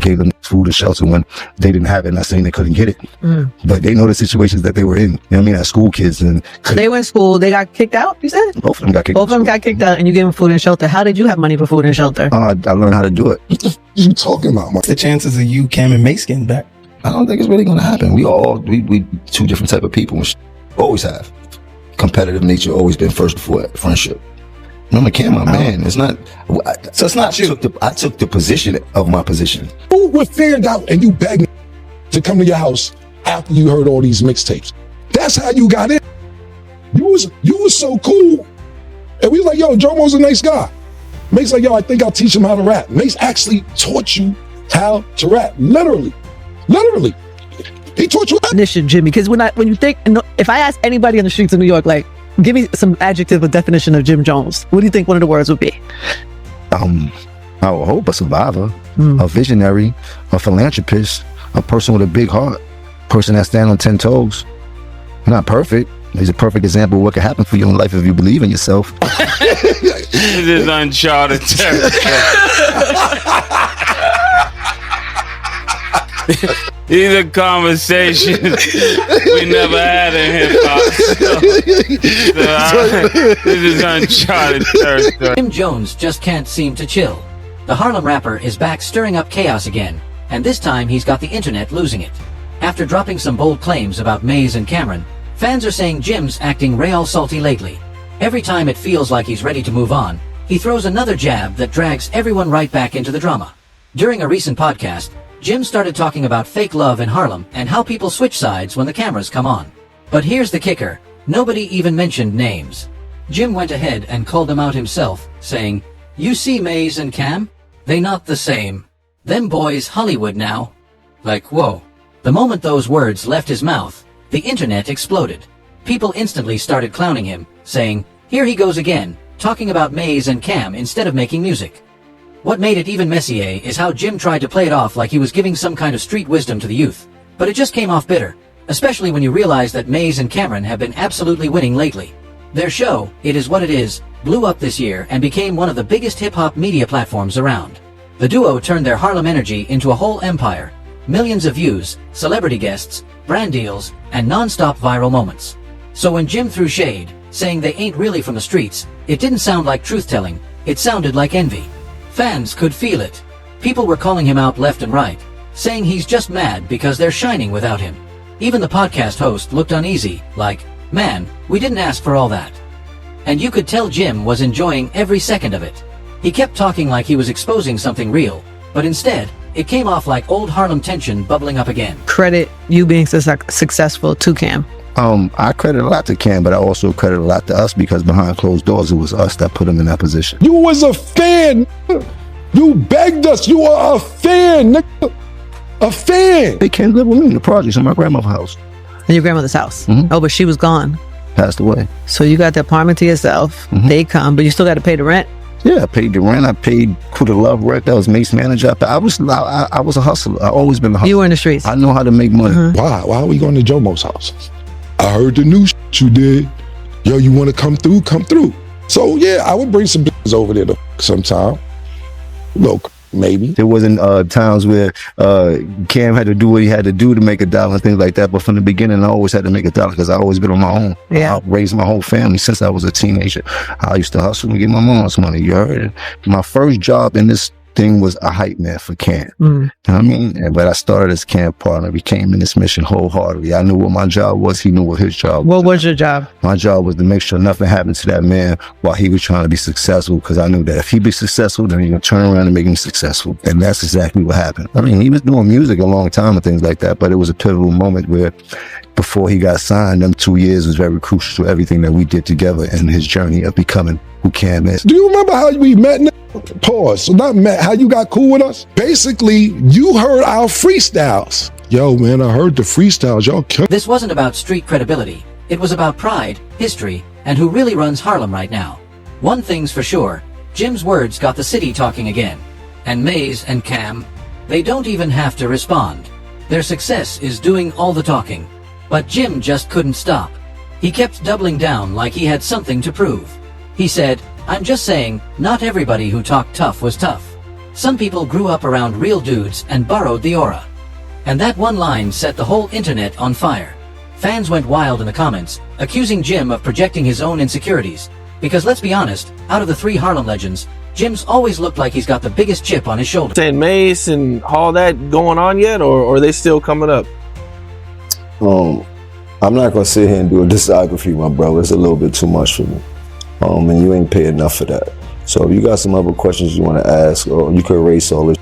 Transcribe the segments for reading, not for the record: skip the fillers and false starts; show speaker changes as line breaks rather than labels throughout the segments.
gave them food and shelter when they didn't have it. Not saying they couldn't get it, but they know the situations that they were in. You know what I mean? As school kids, and
they were in school. They got kicked out. You said
both of them got kicked.
Both of them got kicked out, and you gave them food and shelter. How did you have money for food and shelter?
I learned how to do it. What you talking about, man?
The chances of you, Cam, and Mace getting back?
I don't think it's really going to happen. We two different type of people. Always have. Competitive nature always been first before friendship. Remember, Cam, my man. It's not.
So it's not you.
I took the position of my position.
Who would fanned out and you begged to come to your house after you heard all these mixtapes? That's how you got in. You was so cool. And we was like, yo, Jomo's a nice guy. Mace like, yo, I think I'll teach him how to rap. Mace actually taught you how to rap. Literally. He taught you.
Definition, Jimmy, because when you think, if I ask anybody on the streets of New York, like, give me some adjective or definition of Jim Jones, what do you think one of the words would be?
I would hope a survivor, a visionary, a philanthropist, a person with a big heart, person that stands on 10 toes. Not perfect. He's a perfect example of what can happen for you in life if you believe in yourself.
This is uncharted territory. These are conversations we never had in hip-hop. This is uncharted territory.
Jim Jones just can't seem to chill. The Harlem rapper is back stirring up chaos again, and this time he's got the internet losing it. After dropping some bold claims about Maze and Camron, fans are saying Jim's acting real salty lately. Every time it feels like he's ready to move on, he throws another jab that drags everyone right back into the drama. During a recent podcast, Jim started talking about fake love in Harlem and how people switch sides when the cameras come on. But here's the kicker, nobody even mentioned names. Jim went ahead and called them out himself, saying, "You see Maze and Cam? They not the same. Them boys Hollywood now." Like, whoa. The moment those words left his mouth, the internet exploded. People instantly started clowning him, saying, "Here he goes again, talking about Maze and Cam instead of making music." What made it even messier is how Jim tried to play it off like he was giving some kind of street wisdom to the youth. But it just came off bitter, especially when you realize that Maze and Camron have been absolutely winning lately. Their show, It Is What It Is, blew up this year and became one of the biggest hip-hop media platforms around. The duo turned their Harlem energy into a whole empire. Millions of views, celebrity guests, brand deals, and non-stop viral moments. So when Jim threw shade, saying they ain't really from the streets, it didn't sound like truth-telling, it sounded like envy. Fans could feel it. People were calling him out left and right, saying he's just mad because they're shining without him. Even the podcast host looked uneasy, like, "Man, we didn't ask for all that." And you could tell Jim was enjoying every second of it. He kept talking like he was exposing something real, but instead, it came off like old Harlem tension bubbling up again.
Credit you being successful to Cam.
I credit a lot to Cam, but I also credit a lot to us because behind closed doors, it was us that put him in that position.
You was a fan. You begged us. You are a fan, nigga. A fan.
They came live with me in the projects in my grandmother's house.
In your grandmother's house?
Mm-hmm.
Oh, but she was gone.
Passed away.
So you got the apartment to yourself. Mm-hmm. They come, but you still got to pay the rent.
Yeah, I paid the rent. I paid Coup de Love rent. That was Mace manager. I was a hustler. I always been a hustler.
You were in the streets.
I know how to make money.
Mm-hmm.
Why are we going to Jomo's house? I heard the new you did. Yo, you want to come through? Come through. So yeah, I would bring some business over there sometime. Look, maybe.
There wasn't times where Cam had to do what he had to do to make $1 and things like that. But from the beginning, I always had to make $1 because I always been on my own.
Yeah.
I raised my whole family since I was a teenager. I used to hustle and get my mom's money. You heard it. My first job in this thing was a hype man for Cam. You know what I mean? But I started as Cam partner. We came in this mission wholeheartedly. I knew what my job was. He knew what his job was.
What was your job?
My job was to make sure nothing happened to that man while he was trying to be successful, because I knew that if he be successful, then he's going to turn around and make him successful. And that's exactly what happened. I mean, he was doing music a long time and things like that, but it was a pivotal moment where before he got signed, them 2 years was very crucial to everything that we did together in his journey of becoming who Cam is.
Do you remember how we met? Pause. So not met, how you got cool with us? Basically, you heard our freestyles. Yo, man, I heard the freestyles. Y'all killed.
This wasn't about street credibility. It was about pride, history, and who really runs Harlem right now. One thing's for sure, Jim's words got the city talking again. And Maze and Cam, they don't even have to respond. Their success is doing all the talking. But Jim just couldn't stop. He kept doubling down like he had something to prove. He said, "I'm just saying, not everybody who talked tough was tough. Some people grew up around real dudes and borrowed the aura. And that one line set the whole internet on fire. Fans went wild in the comments, accusing Jim of projecting his own insecurities. Because let's be honest, out of the three Harlem legends, Jim's always looked like he's got the biggest chip on his shoulder.
Saying Mace and all that going on yet, or are they still coming up?
I'm not gonna sit here and do a discography, my brother. It's a little bit too much for me. And you ain't paid enough for that. So if you got some other questions you want to ask, or you could erase all this,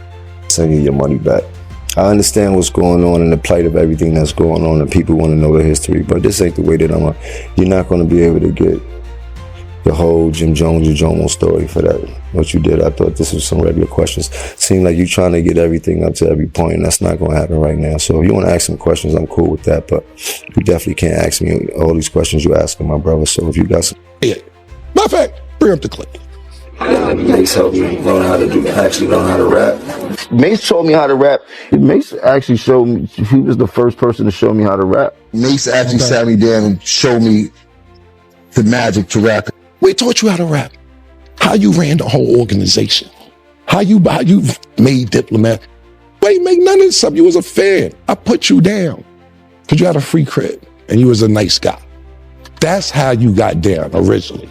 send you your money back. I understand what's going on and the plight of everything that's going on, and people want to know the history, but this ain't the way that you're not going to be able to get the whole Jim Jones or Jomo story for that. What you did, I thought this was some regular questions. Seemed like you trying to get everything up to every point, and that's not going to happen right now. So if you want to ask some questions, I'm cool with that, but you definitely can't ask me all these questions you asking, my brother. So if you got some...
Yeah. Matter of fact, bring up the clip.
Mace helped me actually learn how to rap. Mace taught me how to rap. Mace actually showed me, he was the first person to show me how to rap. Mace actually sat me down and showed me the magic to rap.
We taught you how to rap. How you ran the whole organization. How you made Diplomat. We ain't make none of this up. You was a fan. I put you down because you had a free cred and you was a nice guy. That's how you got down originally.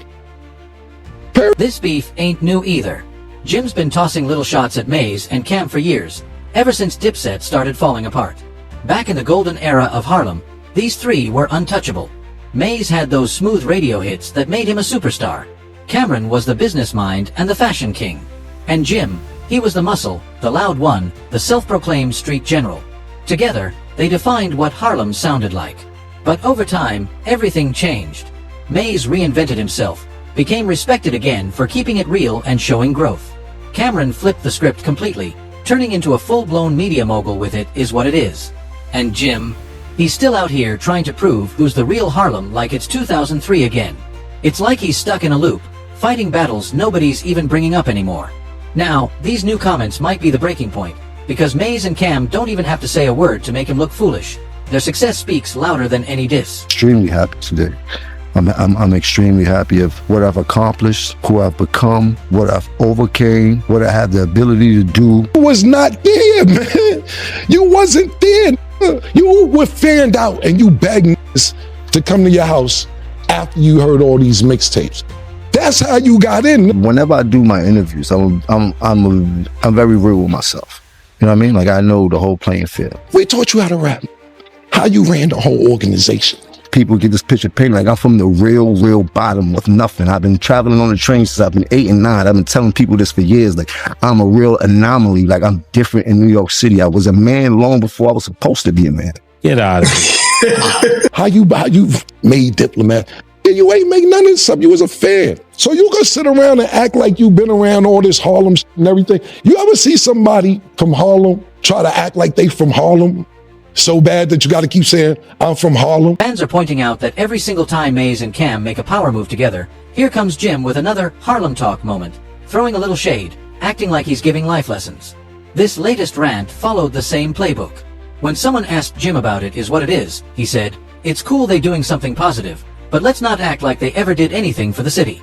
This beef ain't new either. Jim's been tossing little shots at Maze and Cam for years, ever since Dipset started falling apart. Back in the golden era of Harlem, these three were untouchable. Maze had those smooth radio hits that made him a superstar. Camron was the business mind and the fashion king. And Jim, he was the muscle, the loud one, the self-proclaimed street general. Together, they defined what Harlem sounded like. But over time, everything changed. Maze reinvented himself, became respected again for keeping it real and showing growth. Camron flipped the script completely, turning into a full-blown media mogul with it is what it is. And Jim, he's still out here trying to prove who's the real Harlem like it's 2003 again. It's like he's stuck in a loop, fighting battles nobody's even bringing up anymore. Now, these new comments might be the breaking point, because Maze and Cam don't even have to say a word to make him look foolish. Their success speaks louder than any diss.
Extremely happy today. I'm extremely happy of what I've accomplished, who I've become, what I've overcame, what I have the ability to do.
You was not there, man. You wasn't there. You were fanned out and you begged to come to your house after you heard all these mixtapes. That's how you got in.
Whenever I do my interviews, I'm very real with myself. You know what I mean? Like, I know the whole playing field.
We taught you how to rap. How you ran the whole organization.
People get this picture painted like I'm from the real bottom with nothing. I've been traveling on the train since I've been 8 and 9. I've been telling people this for years. Like, I'm a real anomaly. Like, I'm different in New York City. I was a man long before I was supposed to be a man.
Get out of here.
How you made Diplomat. Yeah, you ain't make none of this up. You was a fan. So you gonna sit around and act like you been around all this Harlem and everything. You ever see somebody from Harlem try to act like they from Harlem so bad that you got to keep saying, I'm from Harlem?
Fans are pointing out that every single time Maze and Cam make a power move together, here comes Jim with another Harlem Talk moment, throwing a little shade, acting like he's giving life lessons. This latest rant followed the same playbook. When someone asked Jim about it is what it is, he said, it's cool they doing something positive, but let's not act like they ever did anything for the city.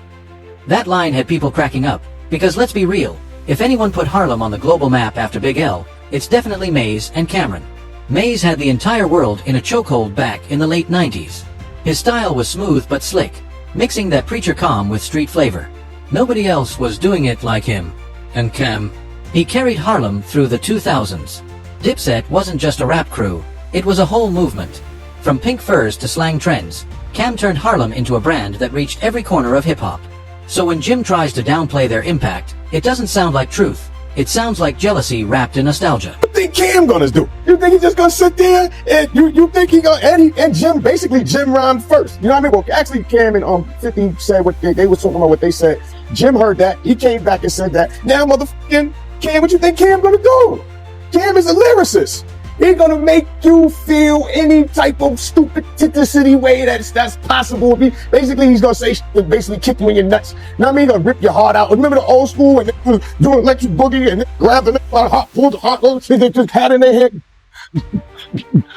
That line had people cracking up, because let's be real, if anyone put Harlem on the global map after Big L, it's definitely Maze and Camron. Maze had the entire world in a chokehold back in the late 90s. His style was smooth but slick, mixing that preacher calm with street flavor. Nobody else was doing it like him. And Cam, he carried Harlem through the 2000s. Dipset wasn't just a rap crew, it was a whole movement. From pink furs to slang trends, Cam turned Harlem into a brand that reached every corner of hip-hop. So when Jim tries to downplay their impact, it doesn't sound like truth. It sounds like jealousy wrapped in nostalgia.
What do you think Cam gonna do? You think he's just gonna sit there and you think he gonna and Jim basically Jim rhymed first? You know what I mean? Well, actually Cam and 50 said what they was talking about what they said. Jim heard that, he came back and said that. Now motherfucking Cam, what you think Cam gonna do? Cam is a lyricist. He's gonna make you feel any type of stupid city way that's possible. Basically, he's gonna say basically kick you in your nuts. Now I mean, he's gonna rip your heart out. Remember the old school and they was doing electric boogie and they grabbed the heart, pulled the heart, they just had in their head.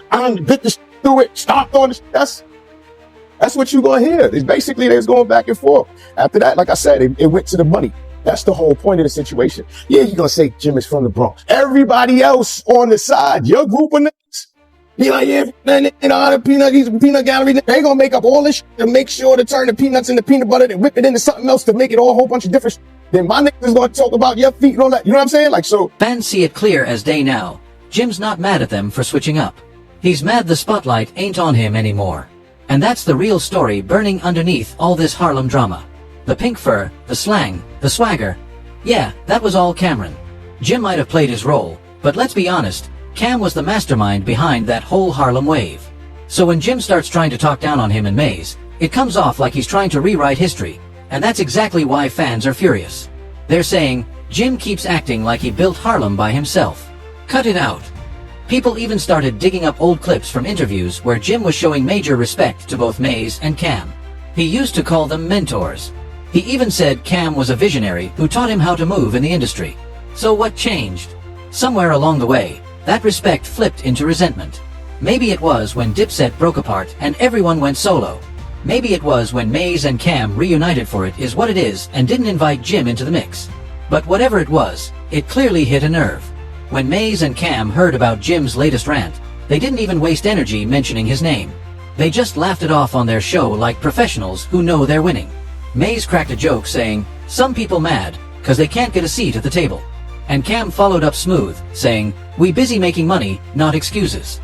I bit the through it, stomped on it. That's what you gonna hear. It's basically they was going back and forth. After that, like I said, it went to the money. That's the whole point of the situation. Yeah, you're gonna say Jim is from the Bronx. Everybody else on the side, your group of niggas, be like, yeah, the peanut, he's a peanut gallery. They gonna make up all this shit to make sure to turn the peanuts into peanut butter and whip it into something else to make it all a whole bunch of different shit. Then my niggas is gonna talk about your feet and all that. You know what I'm saying? Like, so.
Fans see it clear as day now. Jim's not mad at them for switching up. He's mad the spotlight ain't on him anymore. And that's the real story burning underneath all this Harlem drama. The pink fur, the slang, the swagger. Yeah, that was all Camron. Jim might have played his role, but let's be honest, Cam was the mastermind behind that whole Harlem wave. So when Jim starts trying to talk down on him and Maze, it comes off like he's trying to rewrite history, and that's exactly why fans are furious. They're saying, Jim keeps acting like he built Harlem by himself. Cut it out. People even started digging up old clips from interviews where Jim was showing major respect to both Maze and Cam. He used to call them mentors. He even said Cam was a visionary who taught him how to move in the industry. So what changed? Somewhere along the way, that respect flipped into resentment. Maybe it was when Dipset broke apart and everyone went solo. Maybe it was when Maze and Cam reunited for It Is What It Is and didn't invite Jim into the mix. But whatever it was, it clearly hit a nerve. When Maze and Cam heard about Jim's latest rant, they didn't even waste energy mentioning his name. They just laughed it off on their show like professionals who know they're winning. Maze cracked a joke saying, some people mad, cause they can't get a seat at the table. And Cam followed up smooth, saying, we busy making money, not excuses.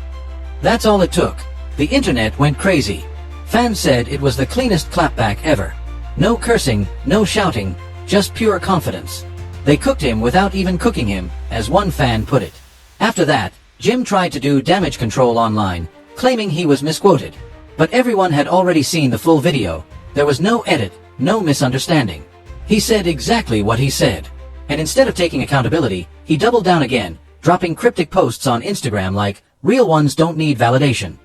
That's all it took. The internet went crazy. Fans said it was the cleanest clapback ever. No cursing, no shouting, just pure confidence. They cooked him without even cooking him, as one fan put it. After that, Jim tried to do damage control online, claiming he was misquoted. But everyone had already seen the full video. There was no edit, no misunderstanding. He said exactly what he said. And instead of taking accountability, he doubled down again, dropping cryptic posts on Instagram like, real ones don't need validation.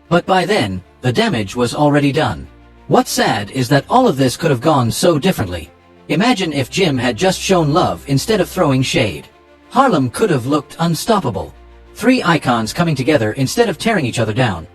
But by then, the damage was already done. What's sad is that all of this could have gone so differently. Imagine if Jim had just shown love instead of throwing shade. Harlem could have looked unstoppable. Three icons coming together instead of tearing each other down.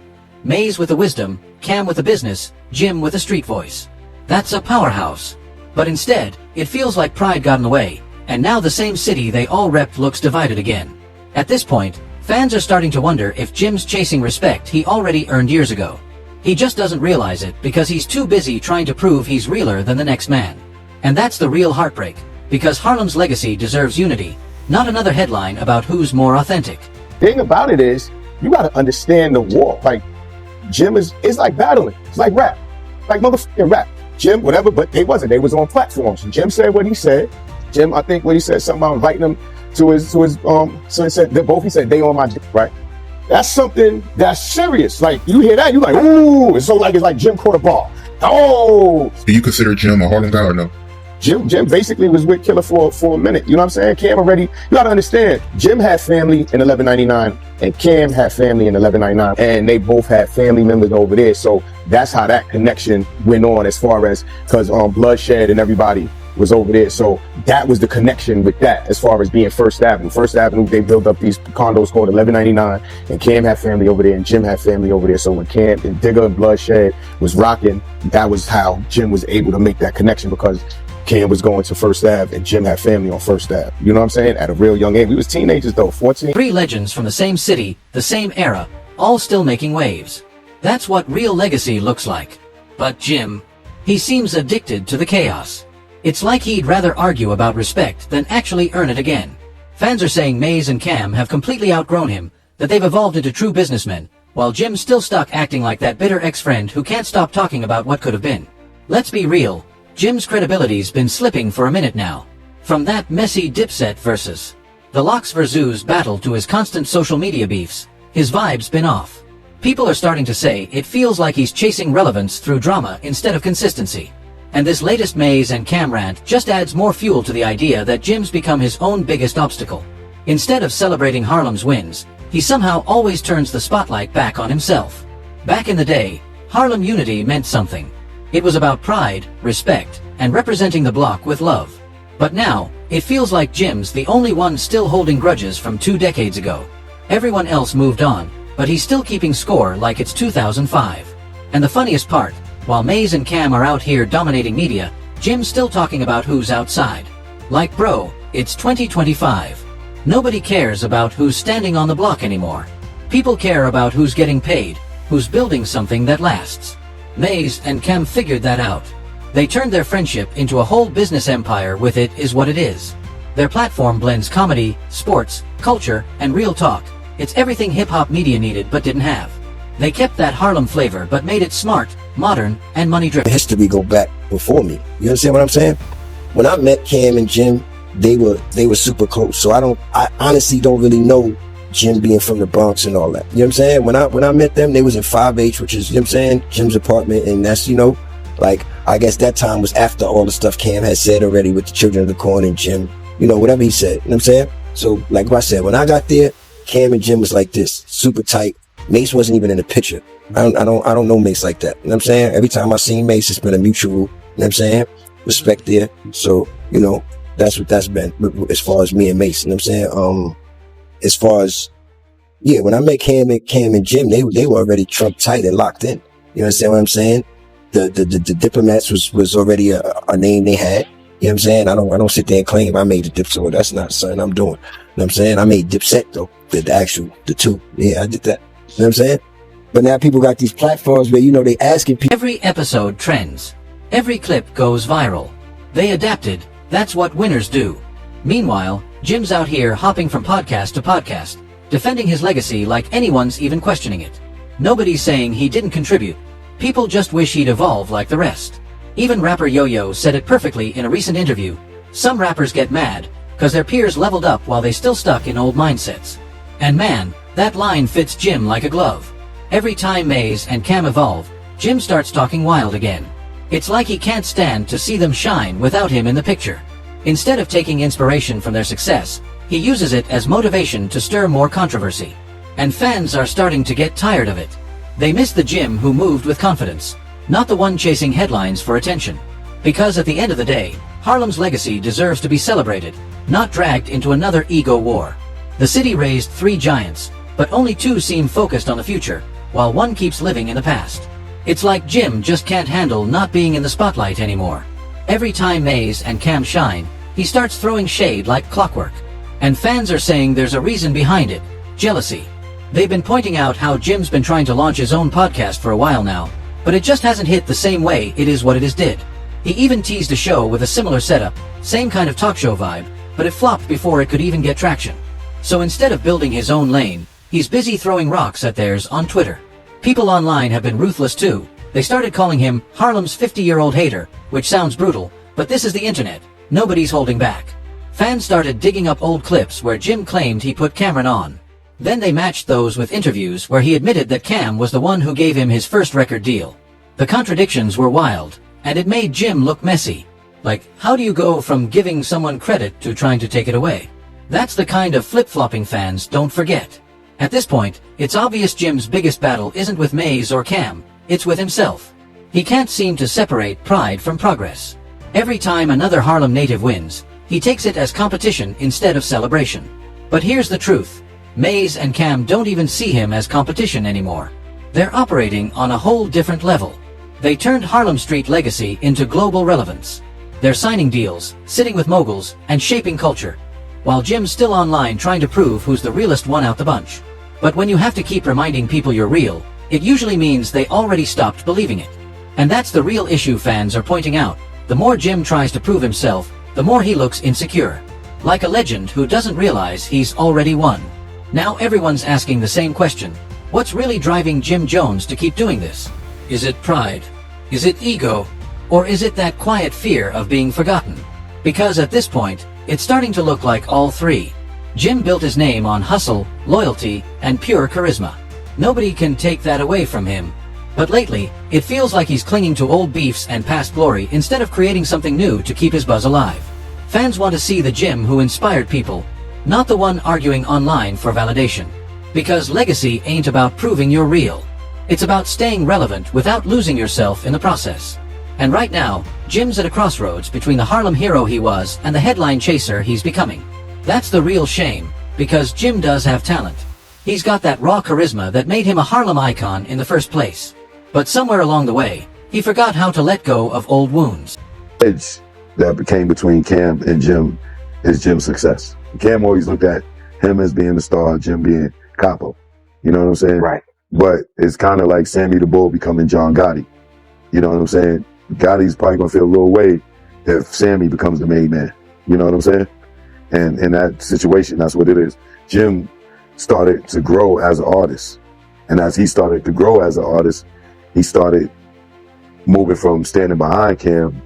Maze with the wisdom, Cam with the business, Jim with a street voice. That's a powerhouse. But instead, it feels like pride got in the way, and now the same city they all repped looks divided again. At this point, fans are starting to wonder if Jim's chasing respect he already earned years ago. He just doesn't realize it because he's too busy trying to prove he's realer than the next man. And that's the real heartbreak, because Harlem's legacy deserves unity, not another headline about who's more authentic.
Thing about it is, you gotta understand the war. Like, Jim it's like battling. It's like rap. Like motherfucking rap. Jim, whatever, but they wasn't. They was on platforms. Jim said what he said. Jim, I think what he said, something about inviting him to his so he said, he said, they on my dick, right? That's something that's serious. Like, you hear that, you like, ooh, it's like Jim caught a ball. Oh!
Do you consider Jim a Harlem guy or no?
Jim basically was with Killer for a minute. You know what I'm saying? Cam already, you gotta understand, Jim had family in 1199 and Cam had family in 1199, and they both had family members over there. So that's how that connection went on, as far as, because Bloodshed and everybody was over there. So that was the connection with that, as far as being First Avenue. First Avenue, they built up these condos called 1199, and Cam had family over there and Jim had family over there. So when Cam and Digger and Bloodshed was rocking, that was how Jim was able to make that connection, because Cam was going to First Ave and Jim had family on First Ave. You know what I'm saying? At a real young age. We was teenagers though, 14.
Three legends from the same city, the same era, all still making waves. That's what real legacy looks like. But Jim, he seems addicted to the chaos. It's like he'd rather argue about respect than actually earn it again. Fans are saying Maze and Cam have completely outgrown him, that they've evolved into true businessmen, while Jim's still stuck acting like that bitter ex-friend who can't stop talking about what could have been. Let's be real. Jim's credibility's been slipping for a minute now. From that messy Dipset versus the Lox vs. battle to his constant social media beefs, his vibe's been off. People are starting to say it feels like he's chasing relevance through drama instead of consistency. And this latest Maze and Cam rant just adds more fuel to the idea that Jim's become his own biggest obstacle. Instead of celebrating Harlem's wins, he somehow always turns the spotlight back on himself. Back in the day, Harlem unity meant something. It was about pride, respect, and representing the block with love. But now, it feels like Jim's the only one still holding grudges from 2 decades ago. Everyone else moved on, but he's still keeping score like it's 2005. And the funniest part, while Maze and Cam are out here dominating media, Jim's still talking about who's outside. Like bro, it's 2025. Nobody cares about who's standing on the block anymore. People care about who's getting paid, who's building something that lasts. Maze and Cam figured that out. They turned their friendship into a whole business empire with It Is What It Is. Their platform blends comedy, sports, culture, and real talk. It's everything hip-hop media needed but didn't have. They kept that Harlem flavor but made it smart, modern, and money-driven.
History go back before me. You understand what I'm saying? When I met Cam and Jim, they were super close. So I honestly don't really know Jim being from the Bronx and all that. You know what I'm saying? When I met them, they was in 5H, which is, you know what I'm saying, Jim's apartment, and that's, you know, like, I guess that time was after all the stuff Cam had said already with the Children of the Corn and Jim, you know, whatever he said. You know what I'm saying? So, like I said, when I got there, Cam and Jim was like this, super tight. Mace wasn't even in the picture. I don't know Mace like that. You know what I'm saying? Every time I seen Mace, it's been a mutual, you know what I'm saying, respect there. So, you know, that's what that's been as far as me and Mace. You know what I'm saying? As far as, yeah, when I met Cam and Jim, they were already Trump tight and locked in. You understand what I'm saying? The Diplomats was already a name they had. You know what I'm saying? I don't sit there and claim I made the Dip, so that's not something I'm doing. You know what I'm saying? I made Dipset though, the two. Yeah, I did that. You know what I'm saying? But now people got these platforms where, you know, they asking people.
Every episode trends. Every clip goes viral. They adapted. That's what winners do. Meanwhile, Jim's out here hopping from podcast to podcast, defending his legacy like anyone's even questioning it. Nobody's saying he didn't contribute. People just wish he'd evolve like the rest. Even rapper Yo-Yo said it perfectly in a recent interview. Some rappers get mad because their peers leveled up while they still stuck in old mindsets. And man, that line fits Jim like a glove. Every time Maze and Cam evolve, Jim starts talking wild again. It's like he can't stand to see them shine without him in the picture. Instead of taking inspiration from their success, he uses it as motivation to stir more controversy. And fans are starting to get tired of it. They miss the Jim who moved with confidence, not the one chasing headlines for attention. Because at the end of the day, Harlem's legacy deserves to be celebrated, not dragged into another ego war. The city raised 3 giants, but only 2 seem focused on the future, while one keeps living in the past. It's like Jim just can't handle not being in the spotlight anymore. Every time Maze and Cam shine, he starts throwing shade like clockwork. And fans are saying there's a reason behind it: jealousy. They've been pointing out how Jim's been trying to launch his own podcast for a while now, but it just hasn't hit the same way It Is What It Is did. He even teased a show with a similar setup, same kind of talk show vibe, but it flopped before it could even get traction. So instead of building his own lane, he's busy throwing rocks at theirs on Twitter. People online have been ruthless too. They started calling him Harlem's 50-year-old hater, which sounds brutal, but this is the internet. Nobody's holding back. Fans started digging up old clips where Jim claimed he put Camron on. Then they matched those with interviews where he admitted that Cam was the one who gave him his first record deal. The contradictions were wild, and it made Jim look messy. Like, how do you go from giving someone credit to trying to take it away? That's the kind of flip-flopping fans don't forget. At this point, it's obvious Jim's biggest battle isn't with Maze or Cam, it's with himself. He can't seem to separate pride from progress. Every time another Harlem native wins, he takes it as competition instead of celebration. But here's the truth. Maze and Cam don't even see him as competition anymore. They're operating on a whole different level. They turned Harlem Street legacy into global relevance. They're signing deals, sitting with moguls, and shaping culture, while Jim's still online trying to prove who's the realest one out the bunch. But when you have to keep reminding people you're real, it usually means they already stopped believing it. And that's the real issue fans are pointing out. The more Jim tries to prove himself, the more he looks insecure. Like a legend who doesn't realize he's already won. Now everyone's asking the same question. What's really driving Jim Jones to keep doing this? Is it pride? Is it ego? Or is it that quiet fear of being forgotten? Because at this point, it's starting to look like all 3. Jim built his name on hustle, loyalty, and pure charisma. Nobody can take that away from him. But lately, it feels like he's clinging to old beefs and past glory instead of creating something new to keep his buzz alive. Fans want to see the Jim who inspired people, not the one arguing online for validation. Because legacy ain't about proving you're real. It's about staying relevant without losing yourself in the process. And right now, Jim's at a crossroads between the Harlem hero he was and the headline chaser he's becoming. That's the real shame, because Jim does have talent. He's got that raw charisma that made him a Harlem icon in the first place. But somewhere along the way, he forgot how to let go of old wounds.
that became between Cam and Jim is Jim's success. Cam always looked at him as being the star, Jim being Capo. You know what I'm saying?
Right.
But it's kind of like Sammy the Bull becoming John Gotti. You know what I'm saying? Gotti's probably gonna feel a little way if Sammy becomes the main man. You know what I'm saying? And in that situation, that's what it is. Jim started to grow as an artist. And as he started to grow as an artist, he started moving from standing behind Cam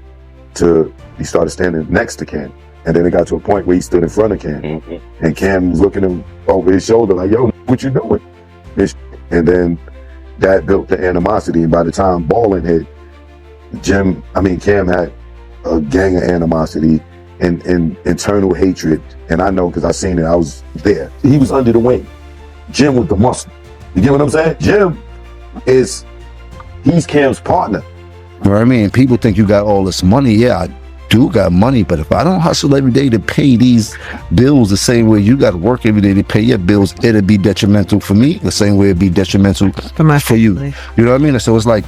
to he started standing next to Cam. And then it got to a point where he stood in front of Cam. Mm-hmm. And Cam was looking him over his shoulder like, yo, what you doing? And then that built the animosity. And by the time Ballin hit, Cam had a gang of animosity and internal hatred. And I know because I seen it, I was there. He was under the wing. Jim was the muscle. You get what I'm saying? Jim he's Cam's partner.
You know what I mean? People think you got all this money. Yeah, I do got money, but if I don't hustle every day to pay these bills the same way you got to work every day to pay your bills, it'd be detrimental for me the same way it'd be detrimental for you. You know what I mean? So it's like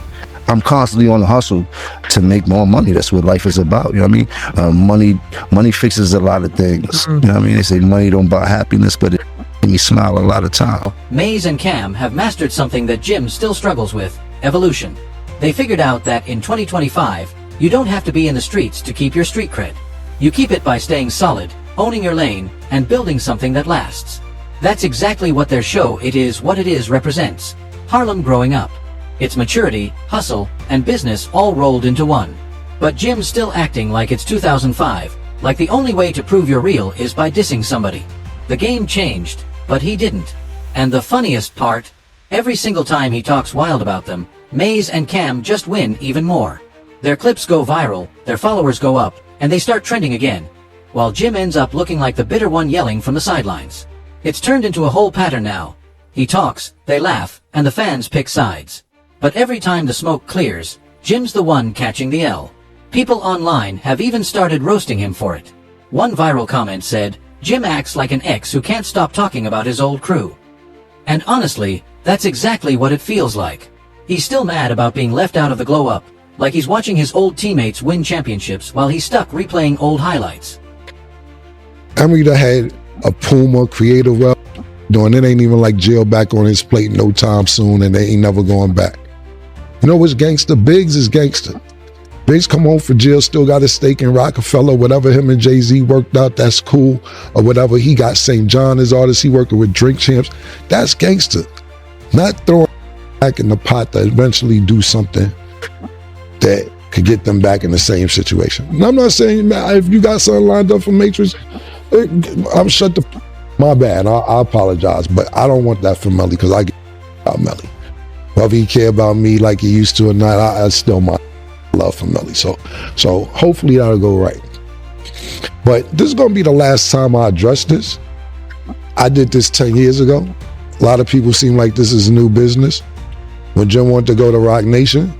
I'm constantly on the hustle to make more money. That's what life is about. You know what I mean? Money fixes a lot of things. You know what I mean? They say money don't buy happiness, but it makes me smile a lot of time.
Maze and Cam have mastered something that Jim still struggles with: evolution. They figured out that in 2025, you don't have to be in the streets to keep your street cred. You keep it by staying solid, owning your lane, and building something that lasts. That's exactly what their show It Is What It Is represents: Harlem growing up. It's maturity, hustle, and business all rolled into one. But Jim's still acting like it's 2005, like the only way to prove you're real is by dissing somebody. The game changed, but he didn't. And the funniest part, every single time he talks wild about them, Maze and Cam just win even more. Their clips go viral, their followers go up, and they start trending again, while Jim ends up looking like the bitter one yelling from the sidelines. It's turned into a whole pattern now. He talks, they laugh, and the fans pick sides. But every time the smoke clears, Jim's the one catching the L. People online have even started roasting him for it. One viral comment said, "Jim acts like an ex who can't stop talking about his old crew." And honestly, that's exactly what it feels like. He's still mad about being left out of the glow up, like he's watching his old teammates win championships while he's stuck replaying old highlights.
Amrita had a Puma creative well doing it. Ain't even like jail back on his plate no time soon, and they ain't never going back. You know what's gangster? Biggs is gangster. Biggs come home for jail, still got a stake in Rockefeller, whatever him and Jay-Z worked out, that's cool. Or whatever, he got St. John as artist, he working with Drink Champs. That's gangster. Not throwing back in the pot to eventually do something that could get them back in the same situation. And I'm not saying, man, if you got something lined up for Matrix, I'm shut the my bad. I apologize, but I don't want that for Melly because I get about Melly. Whether he care about me like he used to or not, I still my love for Melly. So hopefully that'll go right. But this is gonna be the last time I address this. I did this 10 years ago. A lot of people seem like this is new business. When Jim wanted to go to Rock Nation,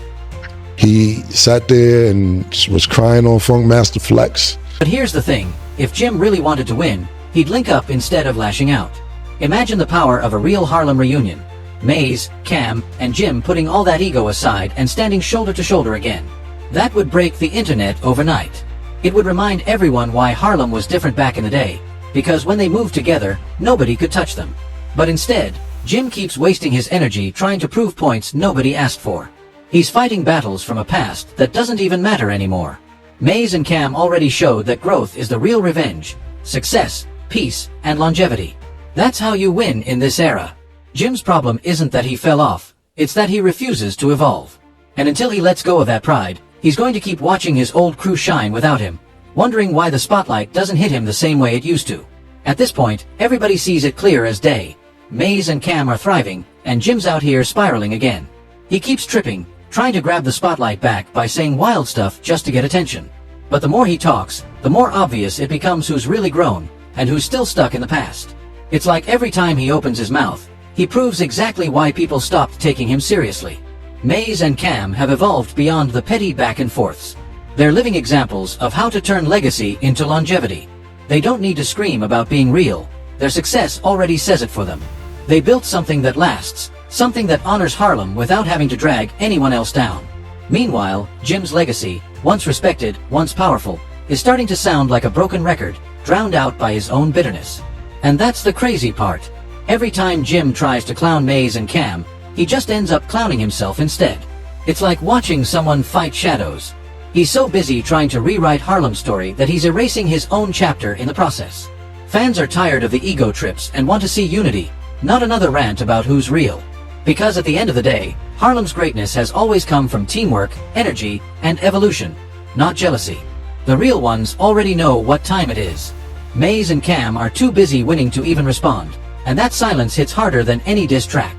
he sat there and was crying on Funk Master Flex.
But here's the thing, if Jim really wanted to win, he'd link up instead of lashing out. Imagine the power of a real Harlem reunion. Maze, Cam, and Jim putting all that ego aside and standing shoulder to shoulder again. That would break the internet overnight. It would remind everyone why Harlem was different back in the day, because when they moved together, nobody could touch them. But instead, Jim keeps wasting his energy trying to prove points nobody asked for. He's fighting battles from a past that doesn't even matter anymore. Maze and Cam already showed that growth is the real revenge, success, peace, and longevity. That's how you win in this era. Jim's problem isn't that he fell off, it's that he refuses to evolve. And until he lets go of that pride, he's going to keep watching his old crew shine without him, wondering why the spotlight doesn't hit him the same way it used to. At this point, everybody sees it clear as day. Maze and Cam are thriving, and Jim's out here spiraling again. He keeps tripping, trying to grab the spotlight back by saying wild stuff just to get attention. But the more he talks, the more obvious it becomes who's really grown, and who's still stuck in the past. It's like every time he opens his mouth, he proves exactly why people stopped taking him seriously. Maze and Cam have evolved beyond the petty back and forths. They're living examples of how to turn legacy into longevity. They don't need to scream about being real. Their success already says it for them. They built something that lasts, something that honors Harlem without having to drag anyone else down. Meanwhile, Jim's legacy, once respected, once powerful, is starting to sound like a broken record, drowned out by his own bitterness. And that's the crazy part. Every time Jim tries to clown Maze and Cam, he just ends up clowning himself instead. It's like watching someone fight shadows. He's so busy trying to rewrite Harlem's story that he's erasing his own chapter in the process. Fans are tired of the ego trips and want to see unity, not another rant about who's real. Because at the end of the day, Harlem's greatness has always come from teamwork, energy, and evolution, not jealousy. The real ones already know what time it is. Maze and Cam are too busy winning to even respond, and that silence hits harder than any diss track.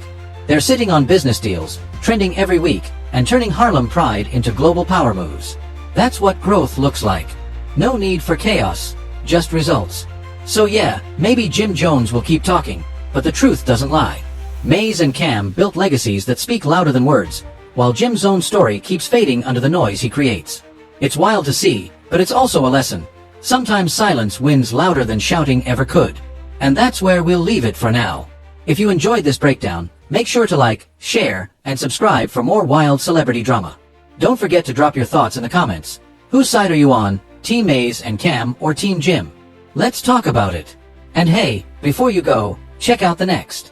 They're sitting on business deals, trending every week, and turning Harlem pride into global power moves. That's what growth looks like. No need for chaos, just results. So yeah, maybe Jim Jones will keep talking, but the truth doesn't lie. Maze and Cam built legacies that speak louder than words, while Jim's own story keeps fading under the noise he creates. It's wild to see, but it's also a lesson. Sometimes silence wins louder than shouting ever could. And that's where we'll leave it for now. If you enjoyed this breakdown, make sure to like, share, and subscribe for more wild celebrity drama. Don't forget to drop your thoughts in the comments. Whose side are you on, Team Maze and Cam or Team Jim? Let's talk about it. And hey, before you go, check out the next